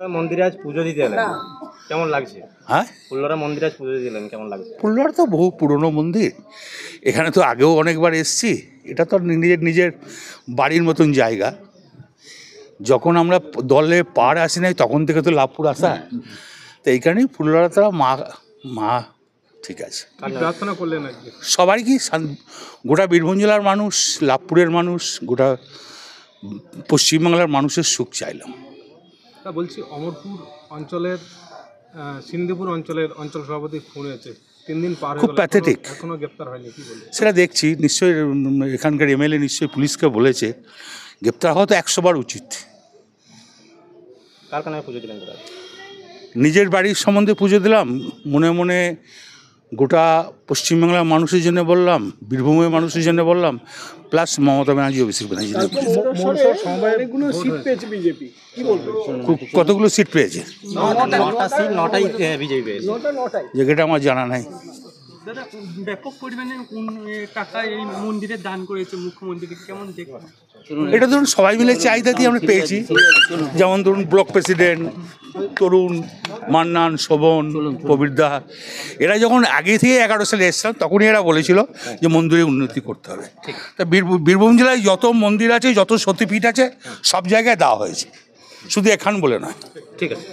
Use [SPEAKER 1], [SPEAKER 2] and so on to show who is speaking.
[SPEAKER 1] মন্দিরে আজ পুজো দিতে এলেন, কেমন লাগছে?
[SPEAKER 2] হ্যাঁ,
[SPEAKER 1] ফুল্লরা মন্দিরে আজ পুজো দিলেন, কেমন লাগছে?
[SPEAKER 2] ফুলবাড়ি তো বহু পুরনো মন্দির। এখানে তো আগেও অনেকবার এসেছি। এটা তো নিজের নিজের বাড়ির মতন জায়গা। যখন আমরা দলে পাড় আসি নাই তখন থেকে তো লাভপুর আসা, তো এই কারণেই ফুলবাড়িতে মা মা ঠিক আছে।
[SPEAKER 1] প্রার্থনা করলেন আজকে?
[SPEAKER 2] সবারই কি গোটা বীরভূম জেলার মানুষ, লাভপুরের মানুষ, গোটা পশ্চিমবাংলার মানুষের সুখ চাইলাম।
[SPEAKER 3] তা বলছি, অমরপুর অঞ্চলের সিন্ধুপুর অঞ্চলের অঞ্চল সভাপতি খুন হয়েছে, 3 দিন পার হয়ে
[SPEAKER 2] খুব
[SPEAKER 3] গেল,
[SPEAKER 2] প্যাথেটিক।
[SPEAKER 3] এখনো গ্রেপ্তার হয়নি, কি বলবেন?
[SPEAKER 2] সেটা দেখছি, নিশ্চয়ই এখানকার এমএলএ নিশ্চয়ই পুলিশকে বলেছে, গ্রেপ্তার হওয়া তো 100 বার উচিত।
[SPEAKER 1] কার কানে পুজো দিলেন কোথায়?
[SPEAKER 2] নিজের বাড়ির সম্বন্ধে পুজো দিলাম, মনে মনে গোটা পশ্চিমবাংলার মানুষের জন্য বললাম, বীরভূমের মানুষের জন্য বললাম, প্লাস মমতা ব্যানার্জি, অভিষেক ব্যানার্জি কতগুলো সিট পেয়েছে
[SPEAKER 1] নটাই বিজেপি পেয়েছে।
[SPEAKER 2] যেটা আমার জানা নাই।
[SPEAKER 4] দাদা, ব্যাপক পরিমাণে টাকা এই মন্দিরে দান করেছে মুখ্যমন্ত্রী, কেমন দেখবেন?
[SPEAKER 2] এটা ধরুন সবাই মিলে চাহিদা দিয়ে আমরা পেয়েছি। যেমন ধরুন ব্লক প্রেসিডেন্ট তরুণ, মান্নান, শোভন, প্রবীরদা, এরা যখন আগে থেকে 11 সালে এসছিলাম তখনই এরা বলেছিল যে মন্দিরে উন্নতি করতে হবে। তা বীরভূম জেলায় যত মন্দির আছে, যত সতীপীঠ আছে, সব জায়গায় দেওয়া হয়েছে, শুধু এখান বলে নয়।
[SPEAKER 1] ঠিক আছে।